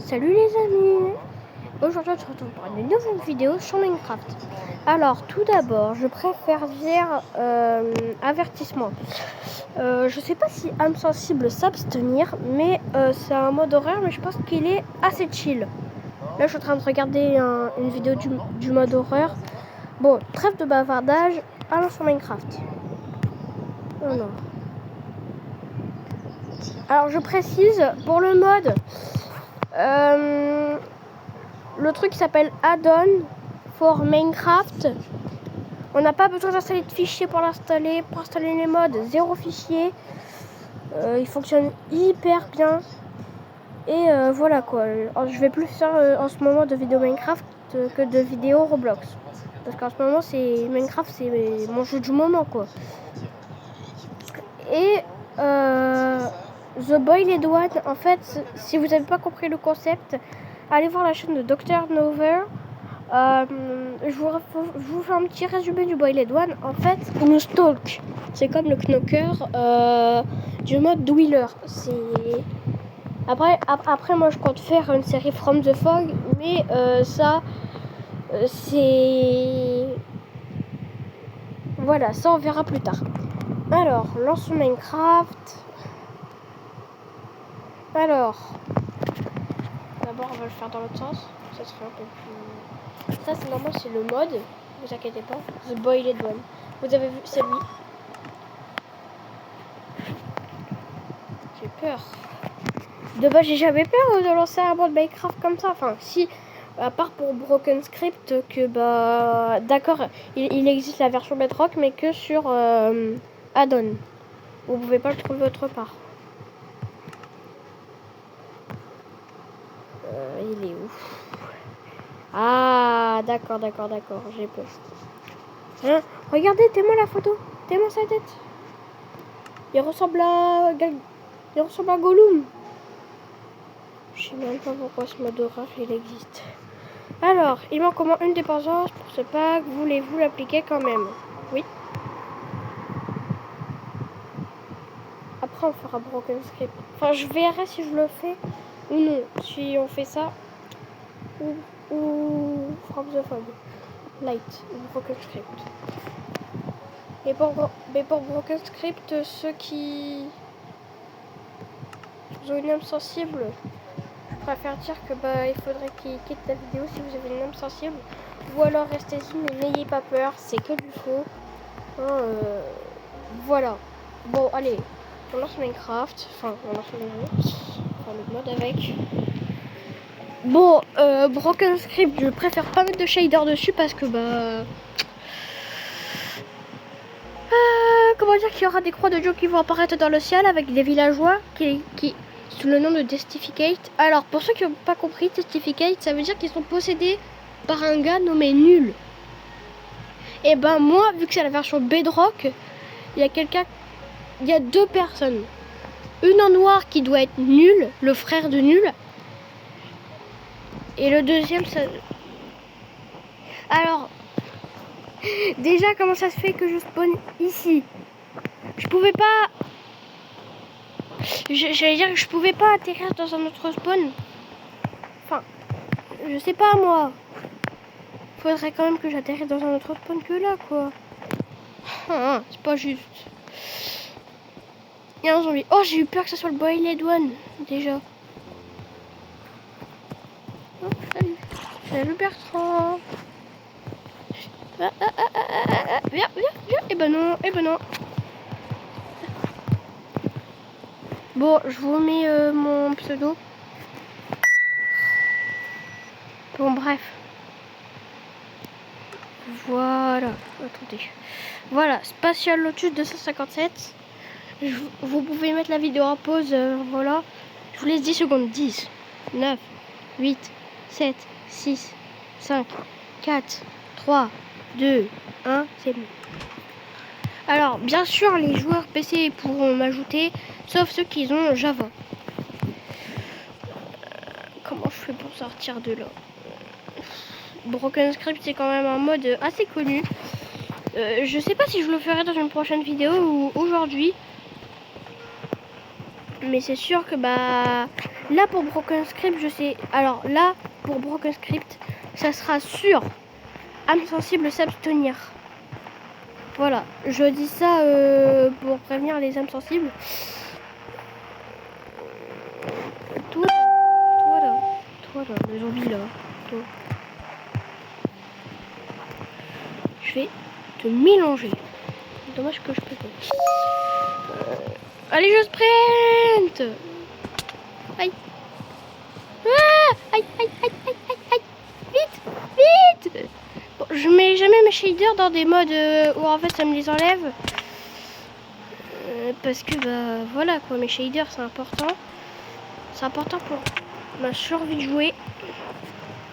Salut les amis. Aujourd'hui on se retrouve pour une nouvelle vidéo sur Minecraft. Alors tout d'abord je préfère dire avertissement. Je sais pas si âme sensible s'abstenir, mais c'est un mode horaire, mais je pense qu'il est assez chill. Là je suis en train de regarder une vidéo du mode horreur. Bon, trêve de bavardage, allons sur Minecraft. Oh non. Alors je précise, pour le mode, le truc qui s'appelle Add-on for Minecraft, on n'a pas besoin d'installer de fichiers pour l'installer. Pour installer les mods, 0 fichier. Il fonctionne hyper bien. Et voilà quoi. Alors, je vais plus faire en ce moment de vidéos Minecraft que de vidéos Roblox. Parce qu'en ce moment, c'est Minecraft, c'est mon jeu du moment quoi. Et The Boiled One, en fait, si vous n'avez pas compris le concept, allez voir la chaîne de Dr Nover. Je vous fais un petit résumé du Boiled One. En fait, il nous stalk. C'est comme le knocker du mode Dweller. Après, moi, je compte faire une série From the Fog, mais c'est... Voilà, ça, on verra plus tard. Alors, lançons Minecraft. Alors, d'abord, on va le faire dans l'autre sens. Ça serait un peu plus... Ça, c'est normal, c'est le mode. Ne vous inquiétez pas. The Boiled One. Vous avez vu, c'est lui. J'ai peur. De base, j'ai jamais peur de lancer un mode Minecraft comme ça. Enfin, si, à part pour Broken Script, que bah, d'accord, il existe la version Bedrock, mais que sur Add-on. Vous pouvez pas le trouver autre part. Il est où? Ah, d'accord, j'ai peur. Hein, regardez, témoin la photo. Témoin sa tête. Il ressemble à Gollum. Je sais même pas pourquoi ce mode horreur il existe. Alors, il manque au moins une dépendance pour ce pack. Voulez-vous l'appliquer quand même? Oui. Après, on fera Broken Script. Enfin, je verrai si je le fais ou non. Si on fait ça ou From the Fog Light ou Broken Script. Mais pour Broken Script, ceux qui ont une âme sensible, je préfère dire que bah il faudrait qu'ils quittent la vidéo si vous avez une âme sensible, ou alors restez-y mais n'ayez pas peur, c'est que du faux. Voilà. Bon allez, on lance Minecraft, enfin on lance le jeu, enfin le mode avec. Bon, Broken Script, je préfère pas mettre de shader dessus parce que bah comment dire qu'il y aura des croix de Joe qui vont apparaître dans le ciel avec des villageois qui sous le nom de Testificate. Alors pour ceux qui n'ont pas compris, Testificate, ça veut dire qu'ils sont possédés par un gars nommé Nul. Et ben moi, vu que c'est la version Bedrock, il y a deux personnes. Une en noir qui doit être Nul, le frère de Nul. Et le deuxième, ça... Alors, déjà, comment ça se fait que je spawn ici? Je pouvais pas... J'allais dire que je pouvais pas atterrir dans un autre spawn. Enfin, je sais pas moi. Faudrait quand même que j'atterrisse dans un autre spawn que là, quoi. C'est pas juste. Il y a un zombie. Oh, j'ai eu peur que ce soit le Boiled One, déjà. Oh, salut. Salut Bertrand. Viens. Eh ben non. Bon, je vous mets mon pseudo. Bon, bref. Voilà. Attendez. Voilà, Spatial Lotus 257. Vous pouvez mettre la vidéo en pause. Voilà. Je vous laisse 10 secondes. 10, 9, 8, 7, 6, 5, 4, 3, 2, 1. C'est bon. Alors, bien sûr, les joueurs PC pourront m'ajouter, sauf ceux qui ont Java. Comment je fais pour sortir de là? Broken Script, c'est quand même un mode assez connu. Je sais pas si je le ferai dans une prochaine vidéo ou aujourd'hui. Mais c'est sûr que bah Là pour Broken Script, je sais. Alors là pour Broken Script, ça sera sûr. Âme sensible s'abstenir. Voilà, je dis ça pour prévenir les âmes sensibles. Toi là, le zombie là. Toi. Je vais te mélanger. Dommage que je peux pas. Allez, je sprint. Aïe. Ah, aïe, aïe, aïe, aïe, aïe, aïe. Vite, vite. Bon, je mets jamais mes shaders dans des modes où en fait ça me les enlève. Parce que bah voilà quoi, mes shaders c'est important. C'est important pour ma survie de jouer.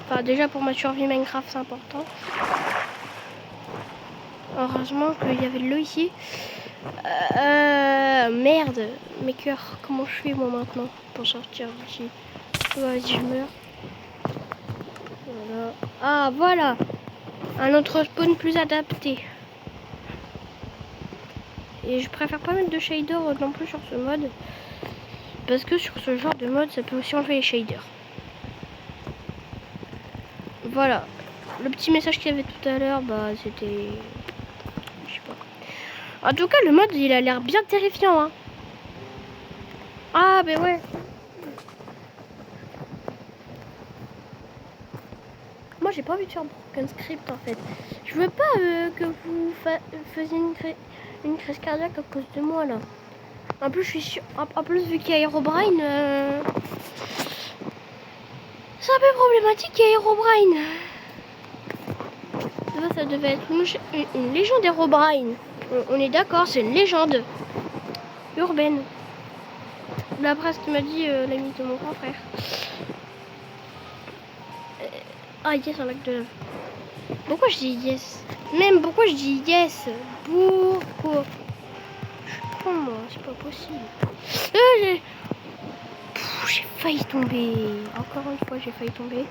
Enfin déjà pour ma survie Minecraft c'est important. Heureusement qu'il y avait de l'eau ici. Merde, mes cœurs, comment je fais moi maintenant pour sortir d'ici? Vas-y, je meurs. Voilà. Ah voilà, un autre spawn plus adapté. Et je préfère pas mettre de shader non plus sur ce mode. Parce que sur ce genre de mode, ça peut aussi enlever les shaders. Voilà. Le petit message qu'il y avait tout à l'heure, bah c'était... Je sais pas. En tout cas, le mode, il a l'air bien terrifiant. Hein. Ah, ben ouais. Moi, j'ai pas envie de faire Broken Script, en fait. Je veux pas que vous faisiez une crise cardiaque à cause de moi, là. En plus, je suis sûr... En plus, vu qu'il y a Herobrine... C'est un peu problématique qu'il y a Herobrine. Ça devait être une légende Herobrine. On est d'accord, c'est une légende urbaine. D'après ce qu'il m'a dit l'ami de mon grand frère. Ah yes, un lac de lave. Pourquoi je dis yes? Même pourquoi je dis yes? Pourquoi? Je suis con moi, c'est pas possible. J'ai failli tomber. Encore une fois, j'ai failli tomber.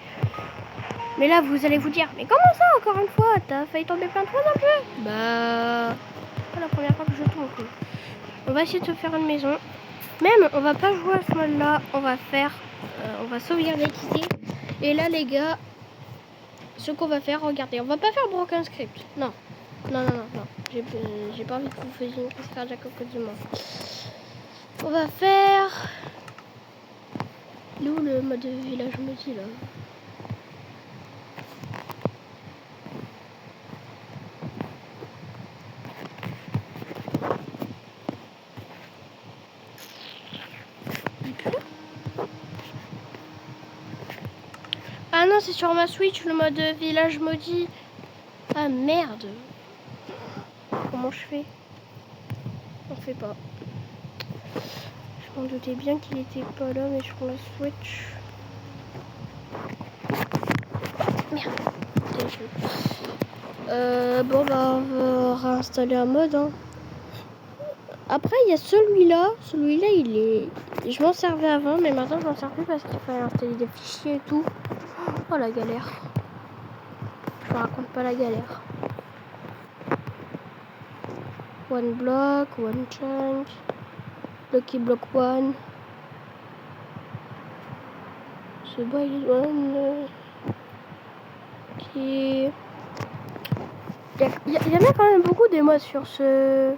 Mais là, vous allez vous dire, mais comment ça, encore une fois? T'as failli tomber plein de fois dans le jeu? Bah, c'est pas la première fois que je tombe. Quoi. On va essayer de se faire une maison. Même, on va pas jouer à ce mode-là. On va faire, on va sauvegarder, quitter. Et là, les gars, ce qu'on va faire, regardez, on va pas faire Broken Script. Non, non, non, non, non. J'ai pas envie que vous fassiez une crise cardiaque à cause de moi. On va faire... Nous, le mode village maudit, là. Ah non, c'est sur ma Switch, le mode village maudit. Ah merde. Comment je fais? On fait pas. Je m'en doutais bien qu'il était pas là, mais sur la Switch. Merde. Bon bah on va réinstaller un mode. Hein. Après il y a celui-là. Celui-là il est... Je m'en servais avant, mais maintenant je m'en sers plus parce qu'il fallait installer des fichiers et tout. Oh la galère. Je vous raconte pas la galère. One block, one chunk. Lucky block one. Ce boy is one. Qui... Il y en a quand même beaucoup des modes sur ce...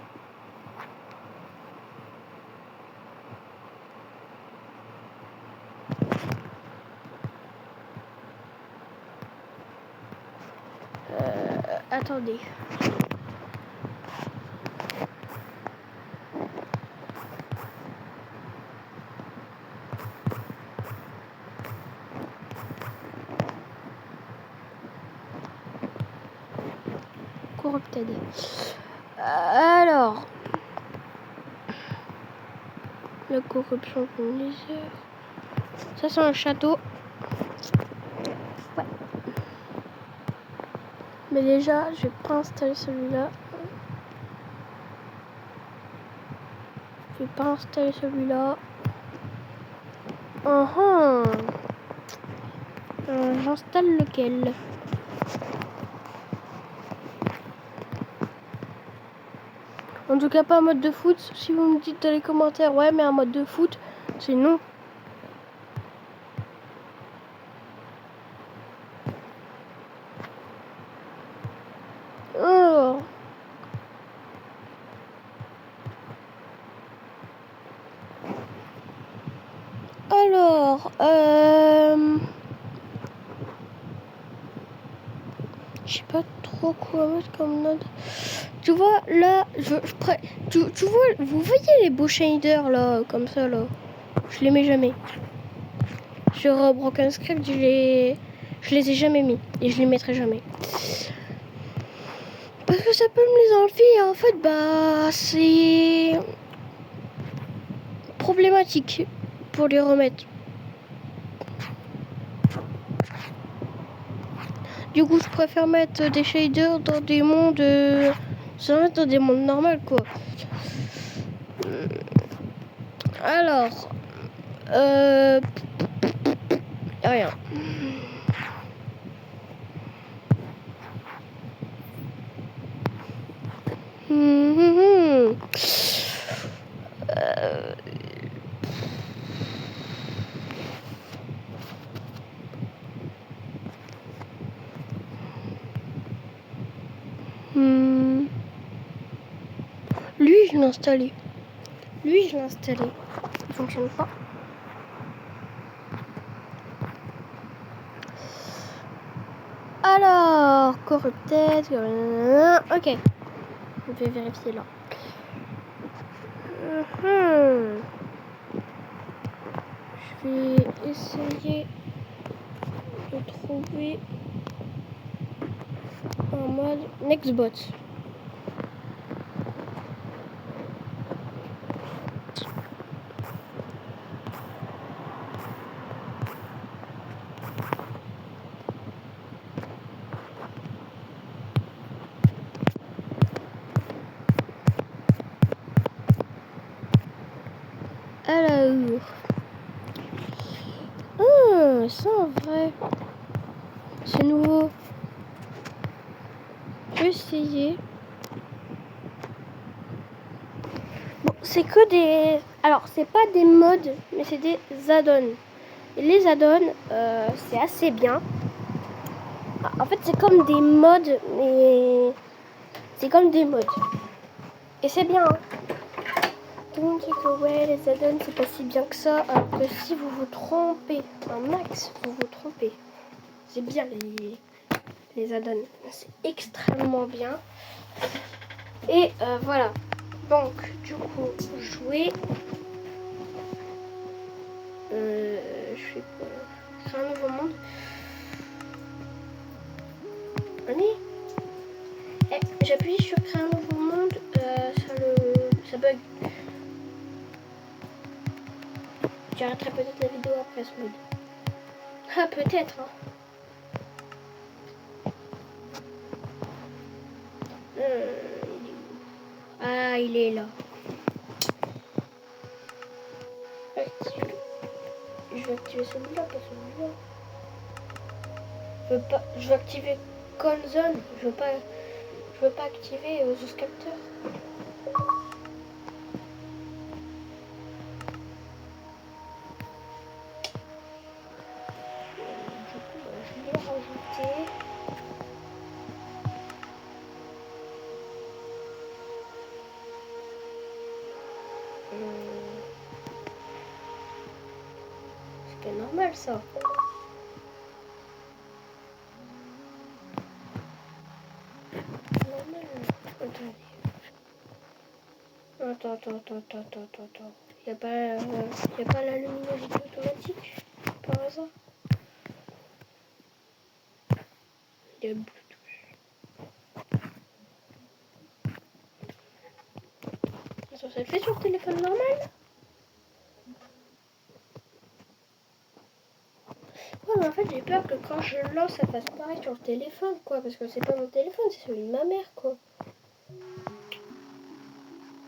Attendez. Corrupted. Alors. La corruption communautaire. Ça c'est un château. Ouais. Mais déjà, je vais pas installer celui-là. Je vais pas installer celui-là. J'installe lequel? En tout cas, pas un mode de foot. Si vous me dites dans les commentaires, ouais, mais un mode de foot, c'est non. Alors, je sais pas trop quoi mettre comme note. Tu vois, là, tu vois, vous voyez les beaux shaders, là, comme ça, là. Je les mets jamais. Sur Broken Script, je les ai jamais mis. Et je les mettrai jamais. Parce que ça peut me les enlever, en fait, bah, c'est problématique pour les remettre. Du coup, je préfère mettre des shaders dans des mondes... dans des mondes normaux, quoi. Alors... rien. Lui, je l'ai installé. Il fonctionne pas. Alors, corrupted. Ok. Je vais vérifier là. Je vais essayer de trouver un mode Nextbot. Alors, c'est en vrai. C'est nouveau. Je vais essayer. Bon, c'est que des... Alors, c'est pas des mods, mais c'est des add-ons. Et les add-ons, c'est assez bien. En fait, c'est comme des mods, mais... C'est comme des mods. Et c'est bien, hein. Tout le monde dit que ouais, les add-ons, c'est pas si bien que ça. Alors que si vous vous trompez, un max, vous vous trompez. C'est bien les add-ons. C'est extrêmement bien. Et voilà. Donc, du coup, jouer. Je fais quoi? Créer un nouveau monde. Allez. J'appuie sur créer un nouveau monde. Ça bug. J'arrêterai peut-être la vidéo après ce mode. Ah, peut-être. Hein. Ah, il est là. Active. Je vais activer celui-là, pas celui-là. Je veux activer Conzone. Je veux pas activer The Sculptor. Du coup, je vais rajouter. C'est pas normal ça. Attends. Y a pas la luminosité automatique par hasard? Il y a le Bluetooth. Ça le fait sur le téléphone normal? Ouais, mais en fait, j'ai peur que quand je lance, ça fasse pareil sur le téléphone, quoi. Parce que c'est pas mon téléphone, c'est celui de ma mère, quoi.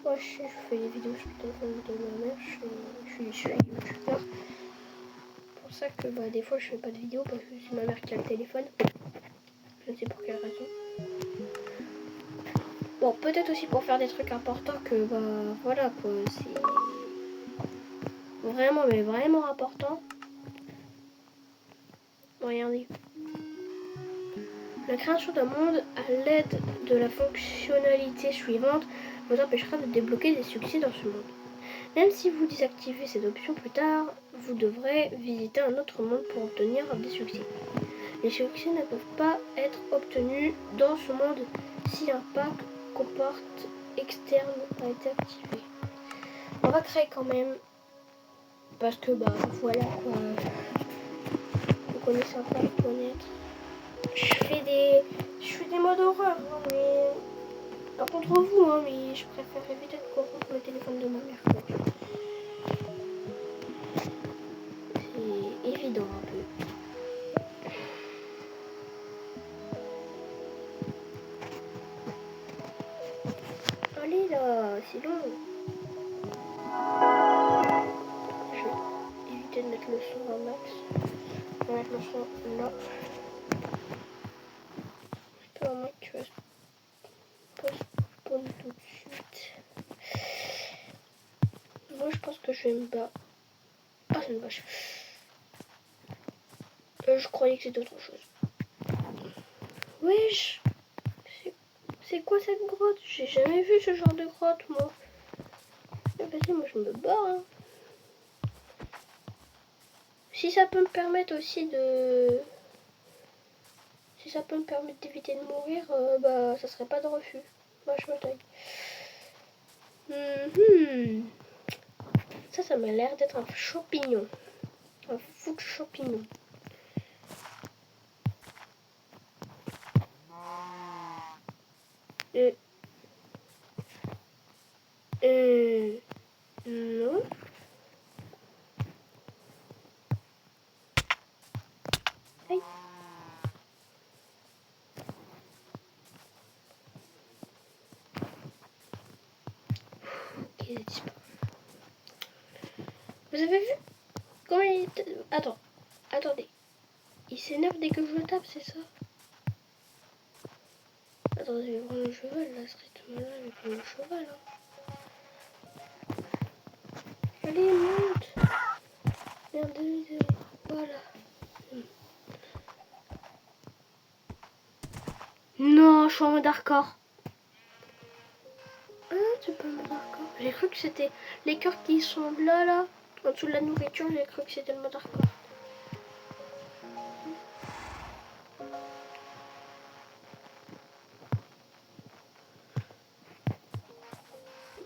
Moi, je fais des vidéos sur le téléphone de ma mère, je suis youtubeur. C'est pour ça que bah, des fois, je fais pas de vidéos parce que c'est ma mère qui a le téléphone. Je ne sais pour quelle raison. Bon, peut-être aussi pour faire des trucs importants que, bah, voilà, quoi. C'est vraiment, mais vraiment important. Regardez. La création d'un monde à l'aide de la fonctionnalité suivante vous empêchera de débloquer des succès dans ce monde. Même si vous désactivez cette option plus tard, vous devrez visiter un autre monde pour obtenir des succès. Les succès ne peuvent pas être obtenus dans ce monde si un pack comporte externe a été activé. On va créer quand même parce que bah voilà quoi. Vous connaissez un peu connaître. Je fais des modes horreur, hein, mais pas contre vous, hein, mais je préfère éviter de corrompre le téléphone de ma mère. Quoi. C'est évident un peu. Allez là, c'est long. Je vais éviter de mettre le son à max. Je vais mettre le son là. J'espère au moins que tu vas spawn tout de suite. Moi je pense que je vais me battre. Ah c'est une vache. Je croyais que c'était autre chose. Wesh. C'est quoi cette grotte? J'ai jamais vu ce genre de grotte moi. Vas-y, moi je me bats. Hein. Si ça peut me permettre aussi de... Si ça peut me permettre d'éviter de mourir, bah ça serait pas de refus. Moi je me taille. Ça m'a l'air d'être un champignon. Un fou de champignon. Non. Aïe. Ok, il a disparu. Vous avez vu comment il... Attendez. Il s'énerve dès que je le tape, c'est ça? Attendez, je vais prendre le cheval, là, ce rythme-là, je vais prendre le cheval, hein. Allez, monte. Merde, désolé. Voilà. Non, je suis en mode hardcore. Ah, c'est pas le mode hardcore. J'ai cru que c'était les cœurs qui sont là, en dessous de la nourriture, j'ai cru que c'était le mode hardcore.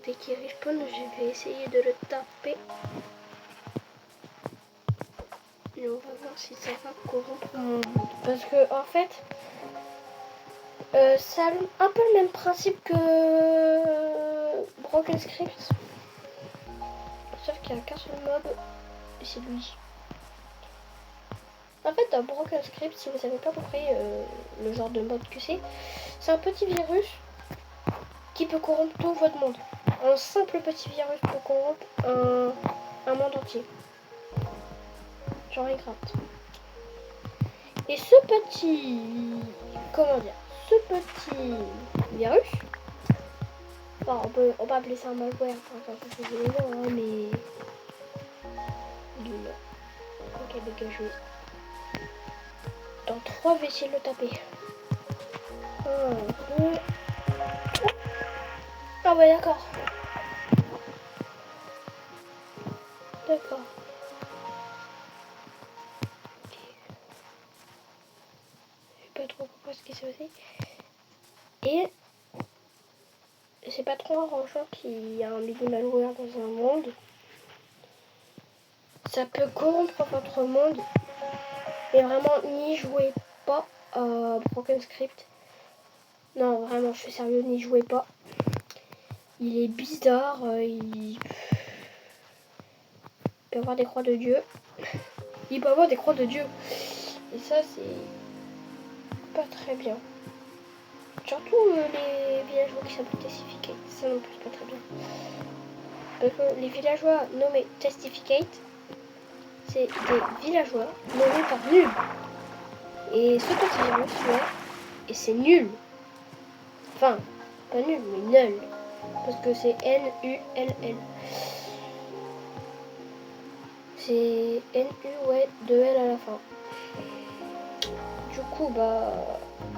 Dès qu'il respawn, je vais essayer de le taper. Et on va voir si ça va corrompre mon monde. Parce que, en fait, ça a un peu le même principe que Broken Script. Sauf qu'il n'y a qu'un seul mob, et c'est lui. En fait, dans Broken Script, si vous savez pas à peu près le genre de mob que c'est un petit virus qui peut corrompre tout votre monde. Un simple petit virus peut corrompre un monde entier. Genre Minecraft. Et ce petit... Comment dire? Ce petit virus... Enfin, on peut appeler ça un malware, enfin, ça c'est des noms, hein, mais... Il est là. Ok, dégagez. Dans 3, je vais essayer de le taper. 1, 2... Ah ouais, d'accord. D'accord. Ok. Je sais pas trop pourquoi ce qui s'est passé. Et... c'est pas trop arrangeant qu'il y a un mini malware dans un monde. Ça peut corrompre votre monde. Et vraiment, n'y jouez pas à Broken Script. Non, vraiment, je suis sérieux, n'y jouez pas. Il est bizarre. Il peut avoir des croix de Dieu. Il peut avoir des croix de Dieu. Et ça, c'est pas très bien. Surtout les villageois qui s'appellent Testificate. Ça non plus, c'est pas très bien. Parce que les villageois nommés Testificate, c'est des villageois nommés par nul. Et ce petit virus là, et c'est nul. Enfin, pas nul, mais nul. Parce que c'est N-U-L-L. C'est N-U, ouais, 2 L à la fin. Du coup, bah...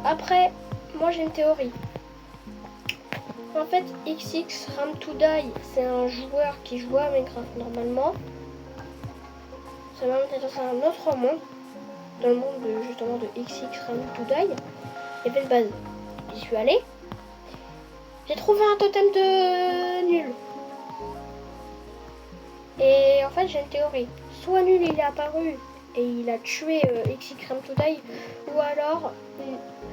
Après, moi j'ai une théorie. En fait, XX Ram to Die, c'est un joueur qui joue à Minecraft normalement. Ça m'a monté dans un autre monde, dans le monde justement de XX Ram to Die. Il y avait une base. J'y suis allée. J'ai trouvé un totem de nul. Et en fait, j'ai une théorie. Soit nul il est apparu et il a tué XX Ram to Die, ou alors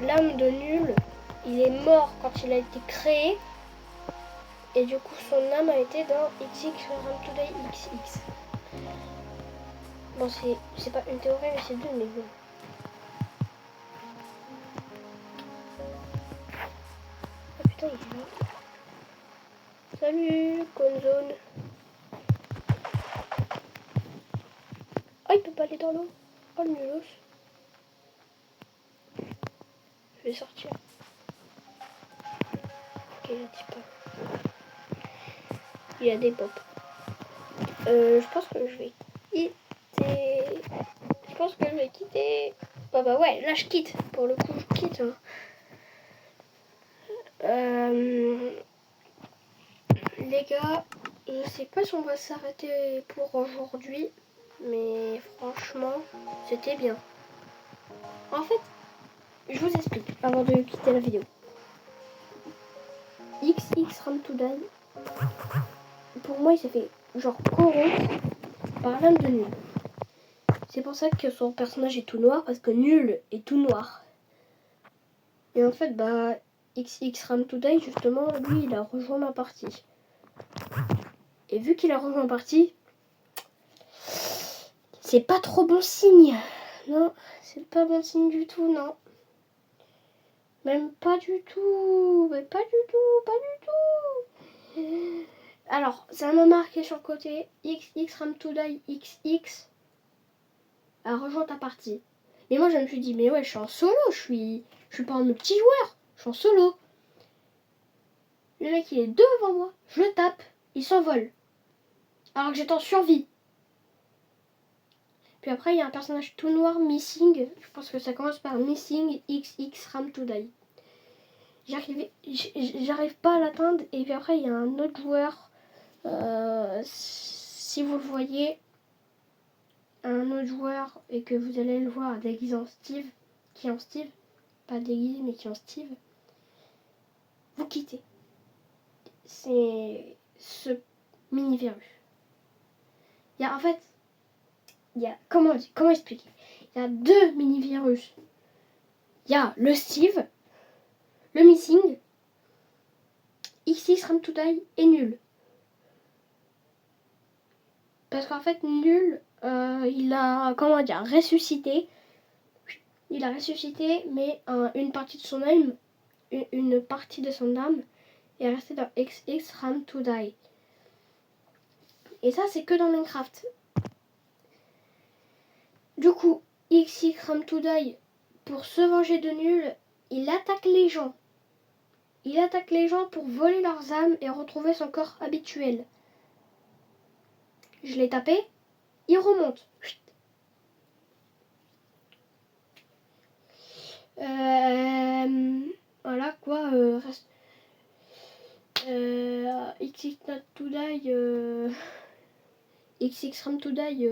l'âme de nul, il est mort quand il a été créé. Et du coup, son âme a été dans XX Ram to Die XX. Bon, c'est pas une théorie, mais c'est deux, mais bon. Ah putain, il est là. Salut, Conzone. Oh, il peut pas aller dans l'eau. Oh, le nulos. Je vais sortir. Ok, il a disparu. Il a des pops. Je pense que je vais quitter. Je pense que je vais quitter. Bah ouais, là je quitte. Pour le coup, je quitte. Hein. Les gars, je sais pas si on va s'arrêter pour aujourd'hui. Mais franchement, c'était bien. En fait, je vous explique avant de quitter la vidéo. XX Ram to Die, pour moi, il s'est fait genre corrompre par l'âme de nul. C'est pour ça que son personnage est tout noir, parce que nul est tout noir. Et en fait, bah, XX Ram to Die, justement, lui, il a rejoint ma partie. Et vu qu'il a rejoint ma partie, c'est pas trop bon signe. Non, c'est pas bon signe du tout, non. Même pas du tout. Mais pas du tout, pas du tout. Alors, ça m'a marqué sur le côté. XX Ram to Die XX a rejoint ta partie. Mais moi, je me suis dit, mais ouais, je suis en solo. Je suis pas un multijoueur. Je suis en solo. Le mec, il est devant moi. Je le tape. Il s'envole. Alors que j'étais en survie. Puis après, il y a un personnage tout noir, Missing. Je pense que ça commence par Missing XX Ram to Die. J'arrive pas à l'atteindre. Et puis après, il y a un autre joueur. Si vous le voyez, un autre joueur et que vous allez le voir déguisé en Steve, qui est en Steve, pas déguisé mais qui est en Steve, vous quittez. C'est ce mini-virus. En fait, comment expliquer? Il y a deux mini-virus. Il y a le Steve, le Missing, XX Ram to Die et Nul. Parce qu'en fait, Nul, il a, ressuscité. Il a ressuscité, mais une partie de son âme, une partie de son âme est restée dans XX Ram to Die. Et ça, c'est que dans Minecraft. Du coup, XX Ram to Die, pour se venger de Nul, il attaque les gens. Il attaque les gens pour voler leurs âmes et retrouver son corps habituel. Je l'ai tapé, il remonte. Voilà quoi. XX Ram to Die, XX Ram to Die,